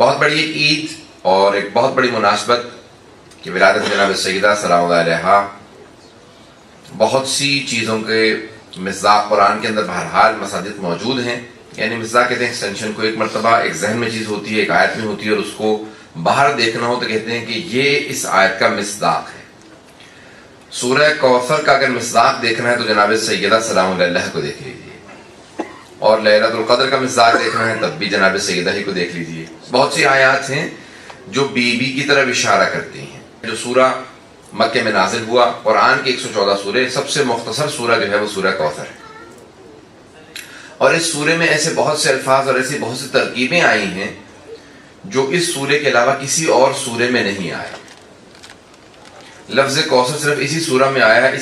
بہت بڑی ایک عید اور ایک بہت بڑی مناسبت کہ ولادت جناب سیدہ سلام اللہ علیہا، بہت سی چیزوں کے مصداق قرآن کے اندر بہرحال مساجد موجود ہیں. یعنی مصداق کہتے ہیں ایکسٹینشن کو. ایک مرتبہ ایک ذہن میں چیز ہوتی ہے، ایک آیت میں ہوتی ہے، اور اس کو باہر دیکھنا ہو تو کہتے ہیں کہ یہ اس آیت کا مصداق ہے. سورہ کوثر کا اگر مصداق دیکھنا ہے تو جناب سیدہ سلام اللہ کو دیکھ لیجیے، اور لیلۃ القدر کا مصداق دیکھنا ہے تب بھی جناب سیدہ ہی کو دیکھ لیجیے. بہت سی آیات ہیں جو بی بی کی طرف اشارہ کرتی ہیں. جو سورہ مکہ میں نازل ہوا، قرآن کے 114 سورے، سب سے مختصر سورہ جو ہے وہ سورہ کوثر ہے. اور اس سورے میں ایسے بہت سے الفاظ اور ایسی بہت سی ترکیبیں آئی ہیں جو اس سورے کے علاوہ کسی اور سورے میں نہیں آئے. لفظ کوثر صرف اسی سورہ میں آیا ہے،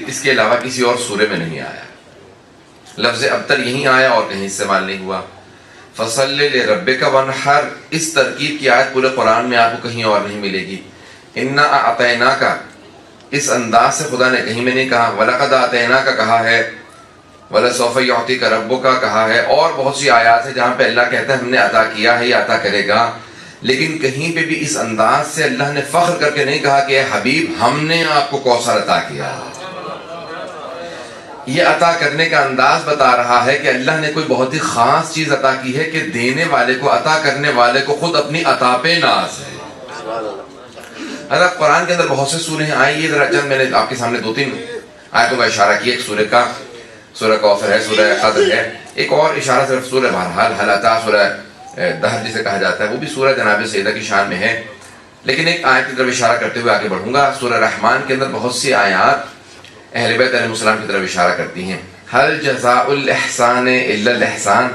اس کے علاوہ کسی اور سورے میں نہیں آیا. لفظ ابتر یہیں آیا اور کہیں استعمال نہیں ہوا. فصل لربک وانحر، اس ترکیب کی آیت پورے قرآن میں آپ کو کہیں اور نہیں ملے گی. انا اعطیناک، اس انداز سے خدا نے کہیں میں نہیں کہا. ولقد اعطیناک کہا ہے، ولسوف یعطیک ربک کہا ہے. اور بہت سی آیات ہیں جہاں پہ اللہ کہتا ہے ہم نے عطا کیا ہے، یہ عطا کرے گا. لیکن کہیں پہ بھی اس انداز سے اللہ نے فخر کر کے نہیں کہا کہ اے حبیب ہم نے آپ کو کوثر عطا کیا. یہ عطا کرنے کا انداز بتا رہا ہے کہ اللہ نے کوئی بہت ہی خاص چیز عطا کی ہے کہ دینے والے کو، عطا کرنے والے کو خود اپنی عطا پہ ناز ہے. حضرت قرآن کے اندر بہت سے سورے ہیں. آئیے ذرا چند میں نے آپ کے سامنے 2-3 آیتوں کا اشارہ کیا. ایک سورے کا سورہ کوثر ہے، سورہ قدر ہے. ایک اور اشارہ صرف سورہ بہرحال حل اتی، سورہ دہر جسے کہا جاتا ہے، وہ بھی سورہ جناب سیدہ کی شان میں ہے. لیکن ایک آیت کی طرف اشارہ کرتے ہوئے آگے بڑھوں گا. سورہ رحمان کے اندر بہت سی آیات اہل بیت علیہ السلام کی طرف اشارہ کرتی ہیں. هل جزاء الاحسان الا الاحسان،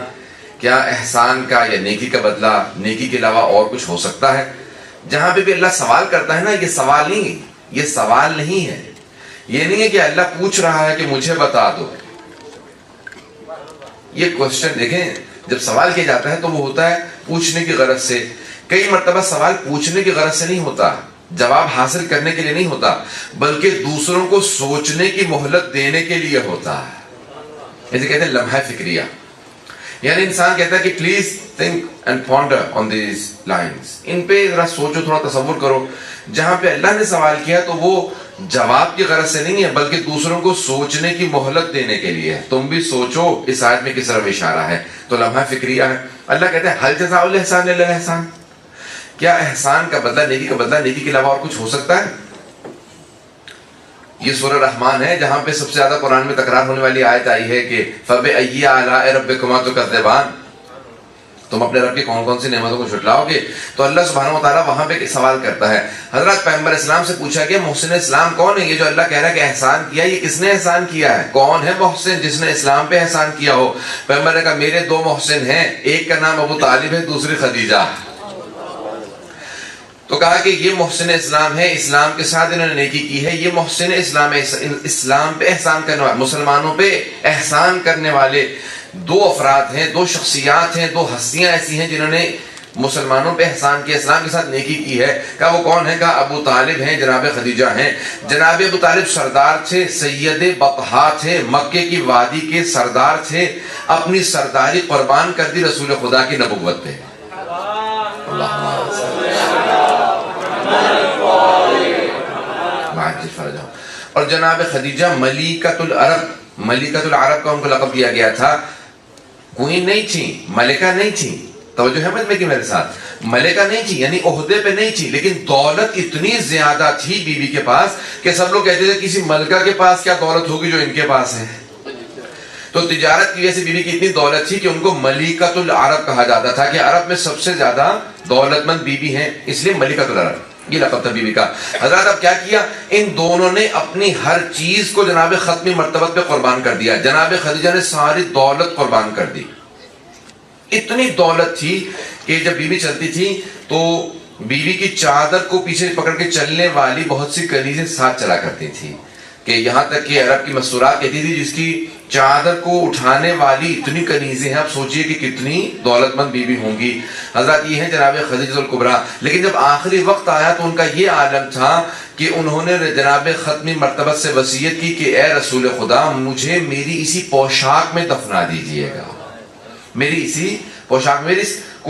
کیا احسان کا یا نیکی کا بدلہ نیکی کے علاوہ اور کچھ ہو سکتا ہے؟ جہاں پہ بھی اللہ سوال کرتا ہے نا، یہ سوال نہیں، یہ سوال نہیں ہے. یہ نہیں ہے کہ اللہ پوچھ رہا ہے کہ مجھے بتا دو. یہ کوشچن دیکھیں، جب سوال کیا جاتا ہے تو وہ ہوتا ہے پوچھنے کی غرض سے. کئی مرتبہ سوال پوچھنے کی غرض سے نہیں ہوتا، جواب حاصل کرنے کے لیے نہیں ہوتا، بلکہ دوسروں کو سوچنے کی مہلت دینے کے لیے ہوتا ہے. اسے کہتے ہیں لمحہ فکریہ. یعنی انسان کہتا ہے کہ please think and ponder on these lines, ان پہ ذرا سوچو، تھوڑا تصور کرو. جہاں پہ اللہ نے سوال کیا تو وہ جواب کی غرض سے نہیں ہے، بلکہ دوسروں کو سوچنے کی مہلت دینے کے لیے ہے. تم بھی سوچو اس آیت میں کس طرف اشارہ ہے. تو لمحہ فکریہ ہے. اللہ کہتے ہیں هل جزاء الاحسان الا الاحسان، کیا احسان کا بدلہ، نیکی کا بدلہ نیکی کے علاوہ اور کچھ ہو سکتا ہے؟ یہ سورہ رحمان ہے جہاں پہ سب سے زیادہ قرآن میں تکرار ہونے والی آیت آئی ہے کہ فَبِأَيِّ آلَاءِ رَبِّكُمَا تُكَذِّبَانِ، تم اپنے رب کی کون کون سی نعمتوں کو جھٹلاؤ گے. تو اللہ سبحانہ و تعالیٰ وہاں پہ سوال کرتا ہے. حضرت پیغمبر اسلام سے پوچھا گیا محسن اسلام کون ہے؟ یہ جو اللہ کہہ رہا ہے کہ احسان کیا، یہ کس نے احسان کیا ہے؟ کون ہے محسن جس نے اسلام پہ احسان کیا ہو؟ پیغمبر نے کہا میرے 2 محسن ہیں، ایک کا نام ابو طالب ہے، دوسری خدیجہ. تو کہا کہ یہ محسن اسلام ہے، اسلام کے ساتھ انہوں نے نیکی کی ہے. یہ محسن اسلام ہے، اسلام پہ احسان کرنے والے، مسلمانوں پہ احسان کرنے والے 2 افراد ہیں، 2 شخصیات ہیں، 2 ہستیاں ایسی ہیں جنہوں نے مسلمانوں پہ احسان کیا، اسلام کے ساتھ نیکی کی ہے. کہا وہ کون ہے؟ کہا ابو طالب ہیں، جناب خدیجہ ہیں. جناب ابو طالب سردار تھے، سید بطحا تھے، مکے کی وادی کے سردار تھے. اپنی سرداری قربان کر دی رسول خدا کی نبوت پہ. اور جناب خدیجہ ملیکۃ العرب، ملیکۃ العرب کا ان کو لقب دیا گیا تھا. کوئین نہیں تھی، ملکہ نہیں تھی. توجہ ہے مجھ میں کہ میرے ساتھ، ملکہ نہیں تھی یعنی عہدے پہ نہیں تھی، لیکن دولت اتنی زیادہ تھی بی بی کے پاس کہ سب لوگ کہتے تھے کسی ملکہ کے پاس کیا دولت ہوگی جو ان کے پاس ہے. تو تجارت کی وجہ سے بی بی کی اتنی دولت تھی کہ ان کو ملیکۃ العرب کہا جاتا تھا، کہ عرب میں سب سے زیادہ دولت مند بی بی ہیں، اس لیے ملیکۃ العرب یہ لقب تھا بی بی کا. حضرات اب کیا کیا، ان دونوں نے اپنی ہر چیز کو جناب ختمی مرتبت پہ قربان کر دیا. جناب خدیجہ نے ساری دولت قربان کر دی. اتنی دولت تھی کہ جب بی بی چلتی تھی تو بیوی کی چادر کو پیچھے پکڑ کے چلنے والی بہت سی کنیزیں ساتھ چلا کرتی تھی، کہ یہاں تک کہ عرب کی مستورات کہتی تھی جس کی چادر کو اٹھانے والی اتنی کنیزیں ہیں. آپ سوچئے کہ کتنی دولت مند بیوی ہوں گی. حضرات یہ ہیں جناب خدیجہ الکبریٰ. لیکن جب آخری وقت آیا تو ان کا یہ عالم تھا کہ انہوں نے جناب ختمی مرتبت سے وصیت کی کہ اے رسول خدا مجھے میری اسی پوشاک میں دفنا دیجئے گا. میری اسی پوشاک، میری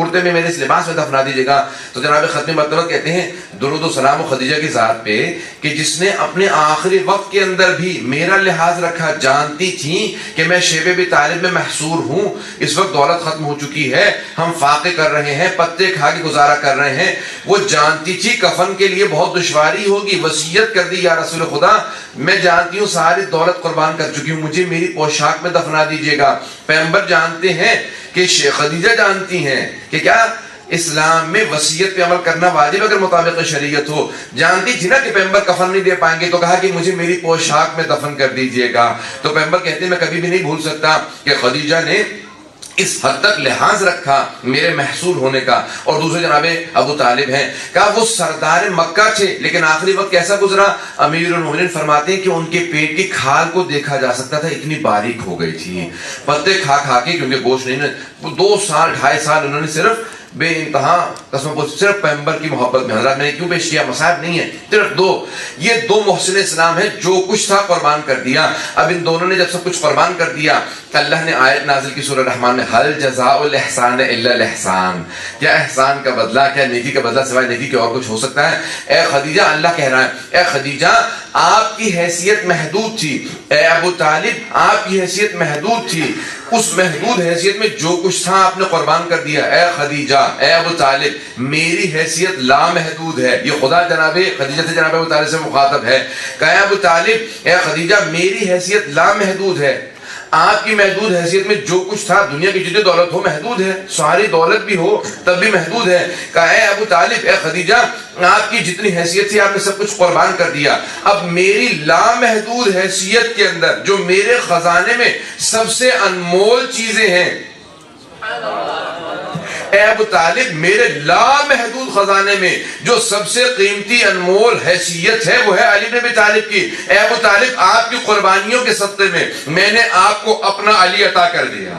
کرتے میں میرے اس لباس میں دفنا دیجیے گا. تو جناب ختم مرتبہ کہتے ہیں درود و سلام خدیجہ کی ذات پہ کہ جس نے اپنے آخری وقت کے اندر بھی میرا لحاظ رکھا. جانتی تھیں کہ میں شیب ابی طالب میں محصور ہوں, اس وقت دولت ختم ہو چکی ہے, ہم فاقے کر رہے ہیں, پتے کھا کے گزارا کر رہے ہیں. وہ جانتی تھی کفن کے لیے بہت دشواری ہوگی, وصیت کر دی یا رسول خدا میں جانتی ہوں ساری دولت قربان کر چکی ہوں, مجھے میری پوشاک میں دفنا دیجیے گا. پیغمبر جانتے ہیں کہ خدیجہ جانتی ہیں کہ کیا اسلام میں وصیت پہ عمل کرنا واجب اگر مطابق شریعت ہو. جانتی تھی نا کہ پیغمبر کفن نہیں دے پائیں گے, تو کہا کہ مجھے میری پوشاک میں دفن کر دیجیے گا. تو پیغمبر کہتے ہیں میں کبھی بھی نہیں بھول سکتا کہ خدیجہ نے اس حد تک لحاظ رکھا میرے محصول ہونے کا. اور دوسرے جناب ابو طالب ہیں, کہا وہ سردار مکہ تھے لیکن آخری وقت کیسا گزرا. امیر المومنین فرماتے ہیں کہ ان کے پیٹ کی کھال کو دیکھا جا سکتا تھا, اتنی باریک ہو گئی تھی پتے کھا کھا کے, کیونکہ گوشت نہیں. 2 سال 2.5 سال انہوں نے صرف بے انتہا قسم کو صرف پیغمبر کی محبت میں. حضرات میں نے کیوں پیش کیا, مصائب نہیں ہے, صرف 2 یہ 2 محسن اسلام ہیں, جو کچھ تھا قربان کر دیا. اب ان دونوں نے جب سب کچھ قربان کر دیا, اللہ نے آیت نازل کی سورہ رحمان میں, حل جزاء الاحسان الا الاحسان, کیا احسان کا بدلہ, کیا نیکی کا بدلہ سوائے نیکی کے اور کچھ ہو سکتا ہے. اے خدیجہ, اللہ کہہ رہا ہے اے خدیجہ آپ کی حیثیت محدود تھی, اے ابو طالب آپ کی حیثیت محدود تھی, اس محدود حیثیت میں جو کچھ تھا آپ نے قربان کر دیا. اے خدیجہ اے ابو طالب میری حیثیت لامحدود ہے. یہ خدا جناب خدیجہ سے جناب ابو طالب سے مخاطب ہے کہ اے ابو طالب اے خدیجہ میری حیثیت لامحدود ہے, آپ کی محدود حیثیت میں جو کچھ تھا, دنیا کی جتنی دولت ہو محدود ہے, ساری دولت بھی ہو تب بھی محدود ہے. کہا اے ابو طالب اے خدیجہ آپ کی جتنی حیثیت تھی آپ نے سب کچھ قربان کر دیا. اب میری لامحدود حیثیت کے اندر جو میرے خزانے میں سب سے انمول چیزیں ہیں, اے ابو طالب میرے لامحدود خزانے میں جو سب سے قیمتی انمول حیثیت ہے وہ ہے علی بن ابی طالب کی. اے ابو طالب آپ کی قربانیوں کے صدقے میں نے آپ کو اپنا علی عطا کر دیا.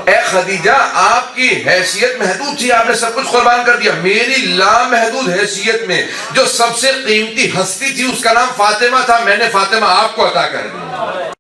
اے خدیجہ آپ کی حیثیت محدود تھی, آپ نے سب کچھ قربان کر دیا. میری لامحدود حیثیت میں جو سب سے قیمتی ہستی تھی اس کا نام فاطمہ تھا, میں نے فاطمہ آپ کو عطا کر دیا.